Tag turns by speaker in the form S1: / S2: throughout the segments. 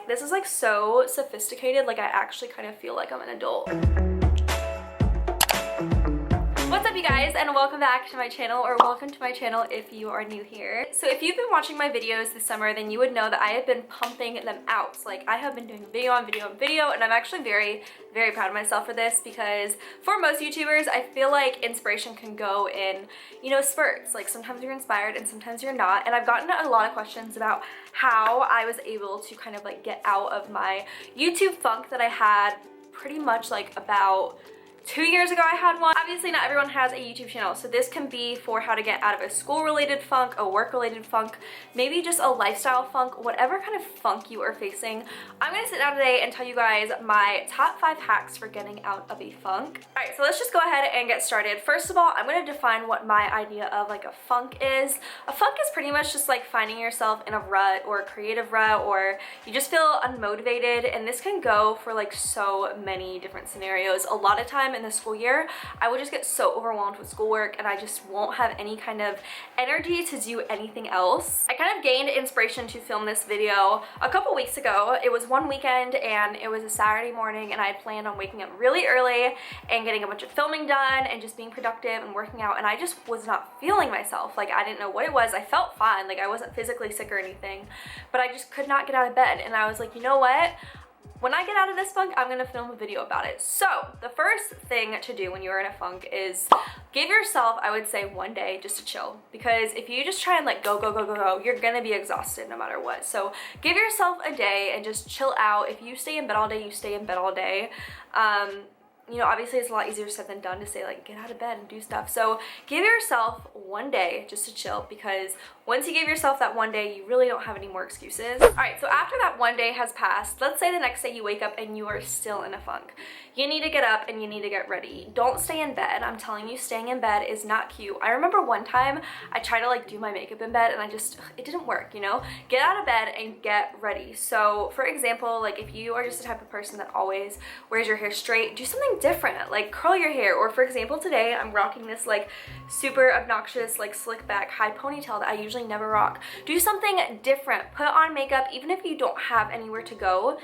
S1: this is like so sophisticated, like I actually kind of feel like I'm an adult. What's up you guys, and welcome back to my channel, or welcome to my channel if you are new here. So if you've been watching my videos this summer, then you would know that I have been pumping them out. So, like, I have been doing video on video on video, and I'm actually very proud of myself for this, because for most YouTubers, I feel like inspiration can go in, you know, spurts. Like, sometimes you're inspired and sometimes you're not, and I've gotten a lot of questions about how I was able to kind of like get out of my YouTube funk that I had pretty much like about 2 years ago. I had one. Obviously not everyone has a YouTube channel, so this can be for how to get out of a school-related funk, a work-related funk, maybe just a lifestyle funk, whatever kind of funk you are facing. I'm gonna sit down today and tell you guys my top 5 hacks for getting out of a funk. Alright, so let's just go ahead and get started. First of all, I'm gonna define what my idea of like a funk is. A funk is pretty much just like finding yourself in a rut or a creative rut, or you just feel unmotivated, and this can go for like so many different scenarios. A lot of time in the school year, I would just get so overwhelmed with schoolwork and I just won't have any kind of energy to do anything else. I kind of gained inspiration to film this video a couple weeks ago. It was one weekend and it was a Saturday morning, and I had planned on waking up really early and getting a bunch of filming done and just being productive and working out, and I just was not feeling myself. Like, I didn't know what it was. I felt fine, like I wasn't physically sick or anything, but I just could not get out of bed, and I was like, you know what? When I get out of this funk, I'm gonna film a video about it. So the first thing to do when you're in a funk is give yourself, I would say, one day just to chill, because if you just try and like go, you're gonna be exhausted no matter what. So give yourself a day and just chill out. If you stay in bed all day, you stay in bed all day. You know, obviously it's a lot easier said than done to say like get out of bed and do stuff. So give yourself one day just to chill, because once you give yourself that one day, you really don't have any more excuses. All right, so after that one day has passed, let's say the next day you wake up and you are still in a funk. You need to get up and you need to get ready. Don't stay in bed. I'm telling you, staying in bed is not cute. I remember one time I tried to like do my makeup in bed and it didn't work, you know? Get out of bed and get ready. So for example, like if you are just the type of person that always wears your hair straight, do something different, like curl your hair. Or for example, today I'm rocking this like super obnoxious like slick back high ponytail that I usually never rock. Do something different. Put on makeup even if you don't have anywhere to go.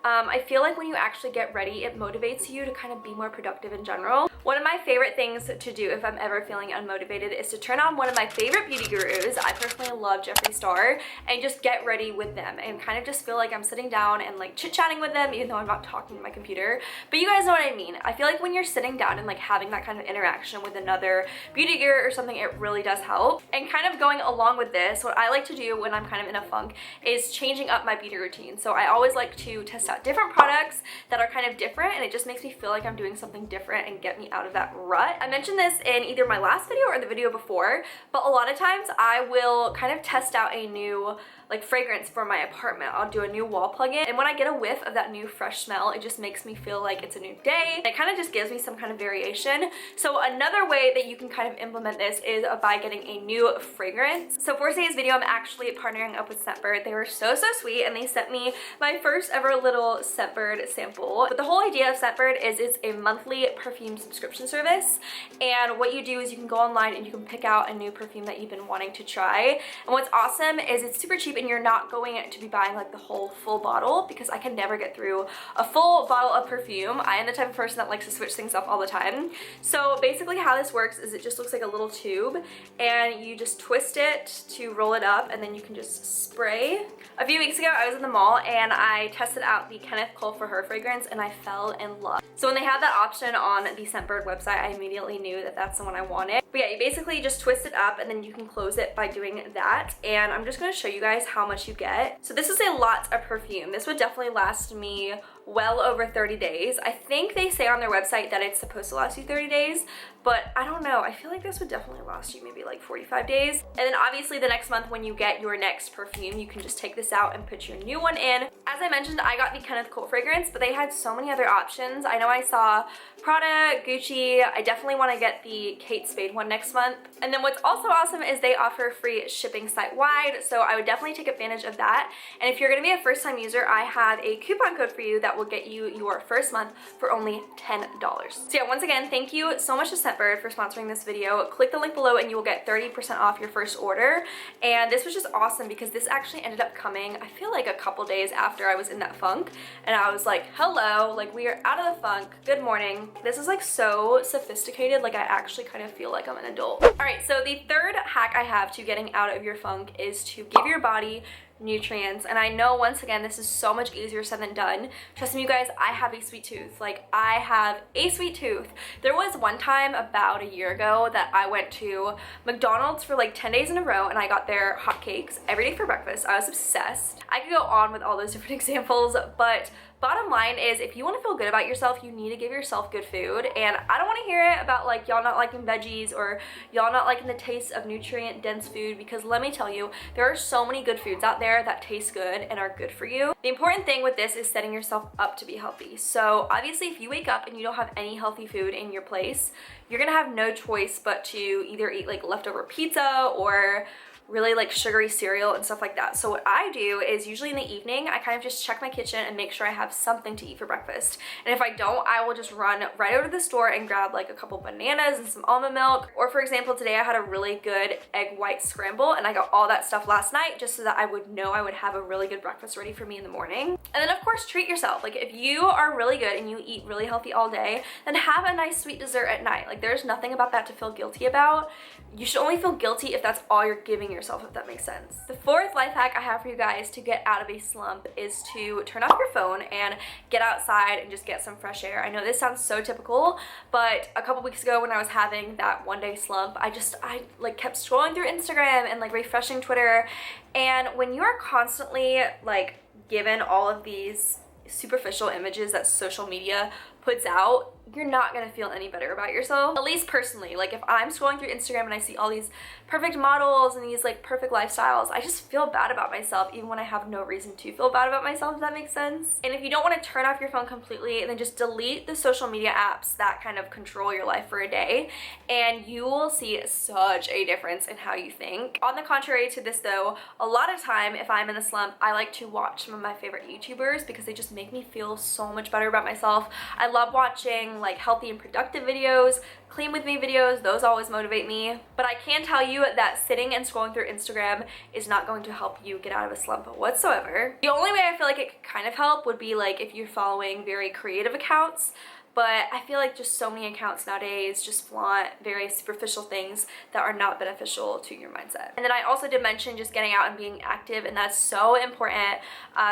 S1: I feel like when you actually get ready, it motivates you to kind of be more productive in general. One of my favorite things to do if I'm ever feeling unmotivated is to turn on one of my favorite beauty gurus. I personally love Jeffree Star, and just get ready with them and kind of just feel like I'm sitting down and like chit-chatting with them, even though I'm not talking to my computer. But you guys know what I mean. I feel like when you're sitting down and like having that kind of interaction with another beauty guru or something, it really does help. And kind of going along with this, what I like to do when I'm kind of in a funk is changing up my beauty routine. So I always like to test out different products that are kind of different, and it just makes me feel like I'm doing something different and get me out of that rut. I mentioned this in either my last video or the video before, but a lot of times I will kind of test out a new like fragrance for my apartment. I'll do a new wall plug-in, and when I get a whiff of that new fresh smell, it just makes me feel like it's a new day. It kind of just gives me some kind of variation. So another way that you can kind of implement this is by getting a new fragrance. So for today's video, I'm actually partnering up with Scentbird. They were so sweet, and they sent me my first ever little Scentbird sample. But the whole idea of Scentbird is it's a monthly perfume subscription service, and what you do is you can go online and you can pick out a new perfume that you've been wanting to try. And what's awesome is it's super cheap, and you're not going to be buying like the whole full bottle, because I can never get through a full bottle of perfume. I am the type of person that likes to switch things up all the time. So basically how this works is it just looks like a little tube, and you just twist it to roll it up, and then you can just spray. A few weeks ago I was in the mall and I tested out the Kenneth Cole For Her fragrance, and I fell in love. So when they had that option on the Scentbird website, I immediately knew that that's the one I wanted. But yeah, you basically just twist it up and then you can close it by doing that. And I'm just going to show you guys how much you get. So this is a lot of perfume. This would definitely last me well over 30 days. I think they say on their website that it's supposed to last you 30 days, but I don't know. I feel like this would definitely last you maybe like 45 days. And then obviously the next month when you get your next perfume, you can just take this out and put your new one in. As I mentioned, I got the Kenneth Cole fragrance, but they had so many other options. I know I saw Prada, Gucci. I definitely want to get the Kate Spade one next month. And then what's also awesome is they offer free shipping site-wide, so I would definitely take advantage of that. And if you're going to be a first-time user, I have a coupon code for you that will get you your first month for only $10. So yeah, once again, thank you so much to Scentbird Scentbird for sponsoring this video. Click the link below and you will get 30% off your first order. And this was just awesome because this actually ended up coming, I feel like a couple days after I was in that funk. And I was like, hello, like we are out of the funk. Good morning. This is like so sophisticated. Like I actually kind of feel like I'm an adult. All right, so the third hack I have to getting out of your funk is to give your body nutrients. And I know, once again, this is so much easier said than done. Trust me, you guys, I have a sweet tooth. Like, I have a sweet tooth. There was one time about a year ago that I went to McDonald's for like 10 days in a row and I got their hotcakes every day for breakfast. I was obsessed. I could go on with all those different examples, but bottom line is, if you want to feel good about yourself, you need to give yourself good food. And I don't want to hear it about like y'all not liking veggies or y'all not liking the taste of nutrient dense food, because let me tell you, there are so many good foods out there that taste good and are good for you. The important thing with this is setting yourself up to be healthy. So obviously if you wake up and you don't have any healthy food in your place, you're gonna have no choice but to either eat like leftover pizza or really like sugary cereal and stuff like that. So what I do is usually in the evening, I kind of just check my kitchen and make sure I have something to eat for breakfast. And if I don't, I will just run right over to the store and grab like a couple bananas and some almond milk. Or for example, today I had a really good egg white scramble and I got all that stuff last night just so that I would know I would have a really good breakfast ready for me in the morning. And then of course, treat yourself. Like if you are really good and you eat really healthy all day, then have a nice sweet dessert at night. Like there's nothing about that to feel guilty about. You should only feel guilty if that's all you're giving yourself, if that makes sense. The fourth life hack I have for you guys to get out of a slump is to turn off your phone and get outside and just get some fresh air. I know this sounds so typical, but a couple weeks ago when I was having that one day slump, I like kept scrolling through Instagram and like refreshing Twitter. And when you are constantly like given all of these superficial images that social media puts out, you're not gonna feel any better about yourself. At least personally, like if I'm scrolling through Instagram and I see all these perfect models and these like perfect lifestyles, I just feel bad about myself even when I have no reason to feel bad about myself, if that makes sense. And if you don't want to turn off your phone completely, then just delete the social media apps that kind of control your life for a day and you will see such a difference in how you think. On the contrary to this though, a lot of time if I'm in a slump, I like to watch some of my favorite YouTubers because they just make me feel so much better about myself. I love watching like healthy and productive videos, clean with me videos, those always motivate me. But I can tell you that sitting and scrolling through Instagram is not going to help you get out of a slump whatsoever. The only way I feel like it could kind of help would be like if you're following very creative accounts, but I feel like just so many accounts nowadays just flaunt very superficial things that are not beneficial to your mindset. And then I also did mention just getting out and being active, and that's so important.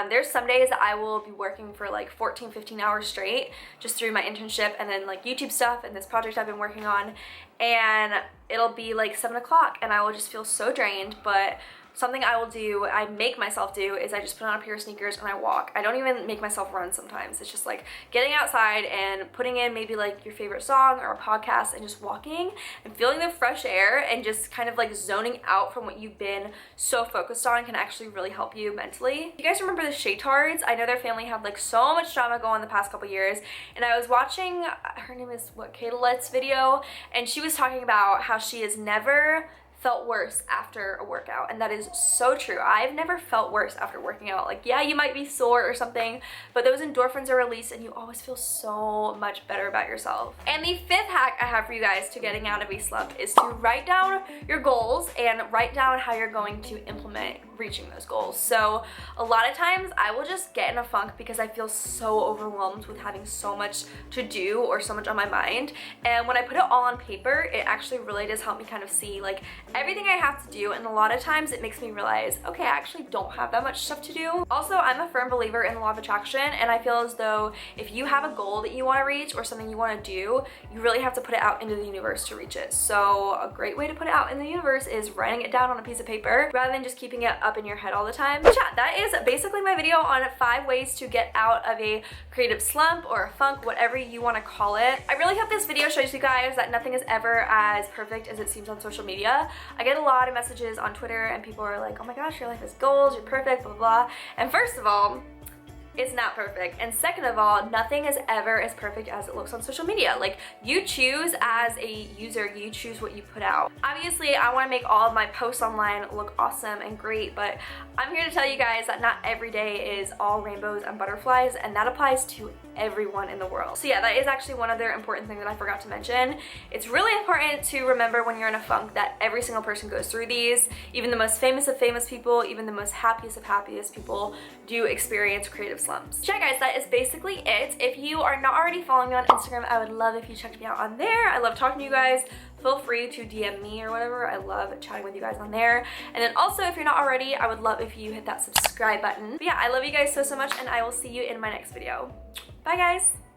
S1: There's some days that I will be working for like 14-15 hours straight just through my internship and then like YouTube stuff and this project I've been working on, and it'll be like 7 o'clock and I will just feel so drained. But something I will do, I make myself do, is I just put on a pair of sneakers and I walk. I don't even make myself run sometimes. It's just like getting outside and putting in maybe like your favorite song or a podcast and just walking and feeling the fresh air and just kind of like zoning out from what you've been so focused on can actually really help you mentally. You guys remember the Shaytards? I know their family had like so much drama going on the past couple years, and I was watching, her name is Kayla's video, and she was talking about how she has never felt worse after a workout, and that is so true. I've never felt worse after working out. Like, yeah, you might be sore or something, but those endorphins are released and you always feel so much better about yourself. And the fifth hack I have for you guys to getting out of a slump is to write down your goals and write down how you're going to implement reaching those goals. So a lot of times I will just get in a funk because I feel so overwhelmed with having so much to do or so much on my mind, and when I put it all on paper, it actually really does help me kind of see like everything I have to do, and a lot of times it makes me realize, okay, I actually don't have that much stuff to do. Also, I'm a firm believer in the law of attraction, and I feel as though if you have a goal that you want to reach or something you want to do, you really have to put it out into the universe to reach it. So a great way to put it out in the universe is writing it down on a piece of paper rather than just keeping it up in your head all the time. But yeah, that is basically my video on 5 ways to get out of a creative slump or a funk, whatever you want to call it. I really hope this video shows you guys that nothing is ever as perfect as it seems on social media. I get a lot of messages on Twitter and people are like, oh my gosh, your life has goals, you're perfect, blah, blah, blah. And first of all, it's not perfect. And second of all, nothing is ever as perfect as it looks on social media. Like, you choose as a user, you choose what you put out. Obviously, I want to make all of my posts online look awesome and great, but I'm here to tell you guys that not every day is all rainbows and butterflies, and that applies to everyone in the world. So yeah, that is actually one other important thing that I forgot to mention. It's really important to remember when you're in a funk that every single person goes through these. Even the most famous of famous people, even the most happiest of happiest people do experience creative slumps. So yeah guys, that is basically it. If you are not already following me on Instagram, I would love if you checked me out on there. I love talking to you guys. Feel free to DM me or whatever. I love chatting with you guys on there. And then also, if you're not already, I would love if you hit that subscribe button. But yeah, I love you guys so much, and I will see you in my next video. Bye guys!